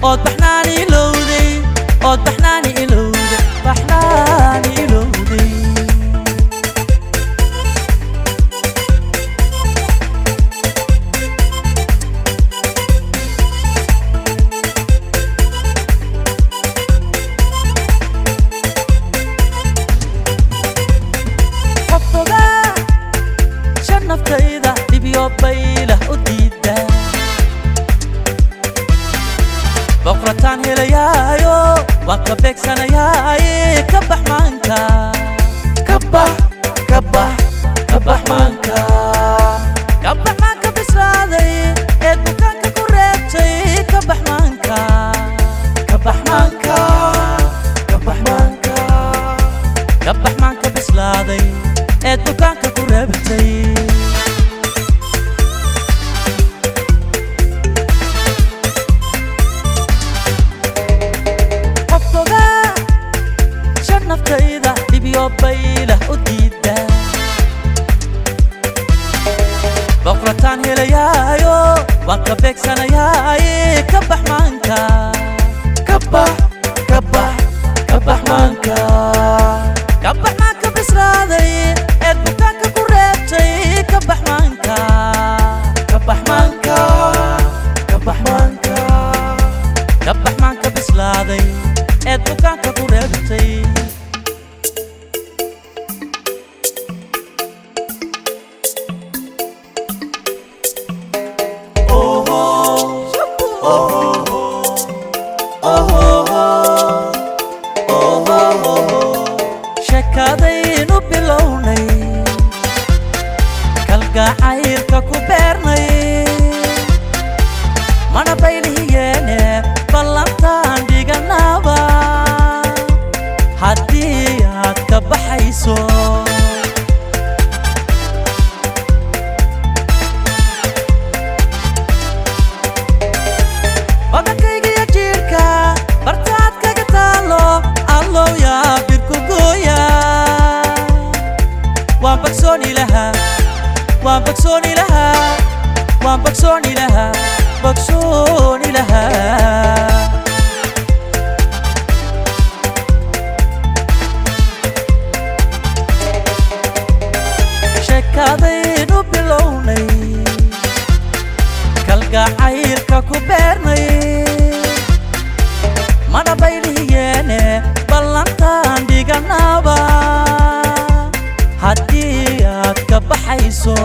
od baxnaani ilowday od baxnaani ilowday baxnaani ilowday naftayda dibiyo baylah u diida boqortaan helayaayo waan ka beegsanayaa ka bax maanka ka bax maanka bislaaday ee bukaanka ku reebtay ka bax maanka bislaaday ee bukaanka ku reebtay naftayda dibiyo baylah u diida boqortaan helayaayo waan ka beegsanayaa ka bax maanka bislaaday ee bukaanka ku reebtay ka bax maanka bislaaday ee bukaanka ku reebtay sheekadaynu bilownay kalgacaylka ku beernay mana baylihiyeene ballantaan dhiganaaba haddii aad ka baxayso badankaygiyo jiirka bartaad kaga taalo allow yaa birku gooya waan bagsooni lahaa sheekadaynu bilownay kalgacaylka ku beernay mana baylihiyeene ballantaan dhiganaaba haddii aad ka baxayso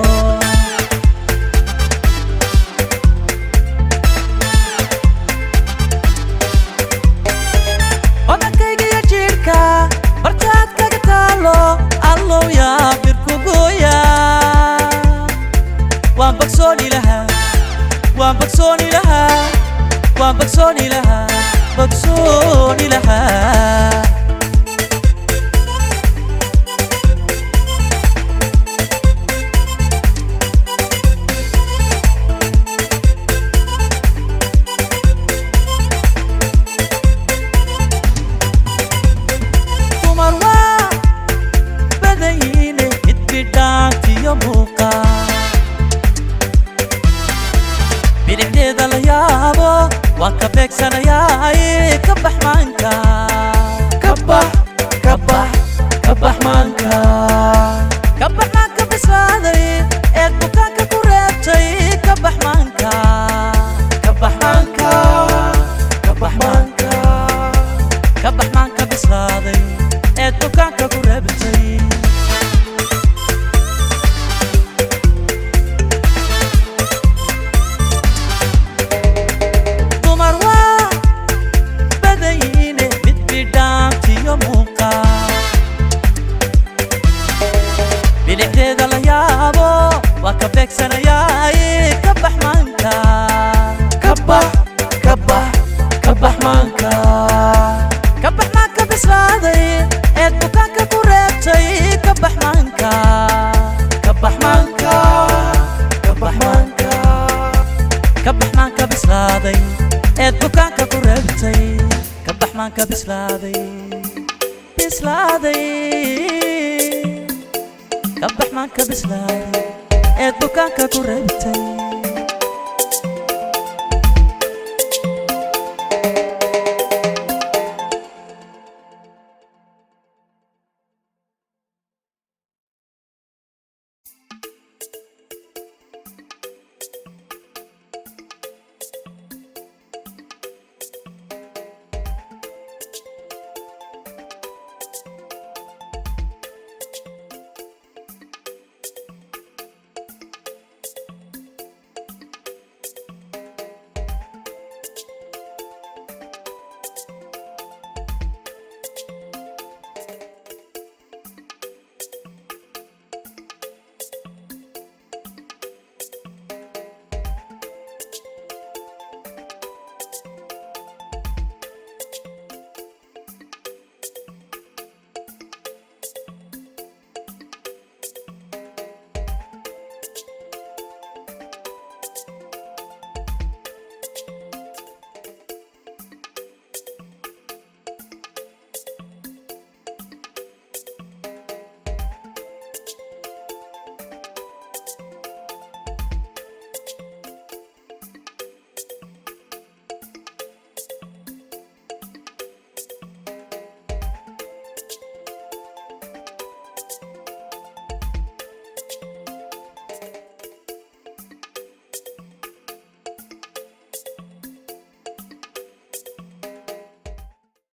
badankaygiyo jiirka bartaad kaga taalo allow yaa birku gooya waan bagsooni lahaa dumar waa badayine idbidhaantiyo muuqa bidixdeeda la yaabo waan ka beegsanayaa ka bax maanka bislaaday ee bukaanka ku reebtay ka bax maanka bislaaday ee bukaanka ku reebtay bidixdeeda la yaabo waan ka beegsanayaa ka bax maanka bislaaday ee bukaanka ku reebtay ka bax maanka bislaaday ee bukaanka ku reebtay ka bax maanka bislaaday ka bax maanka bislaaday ee bukaanka ku reebtay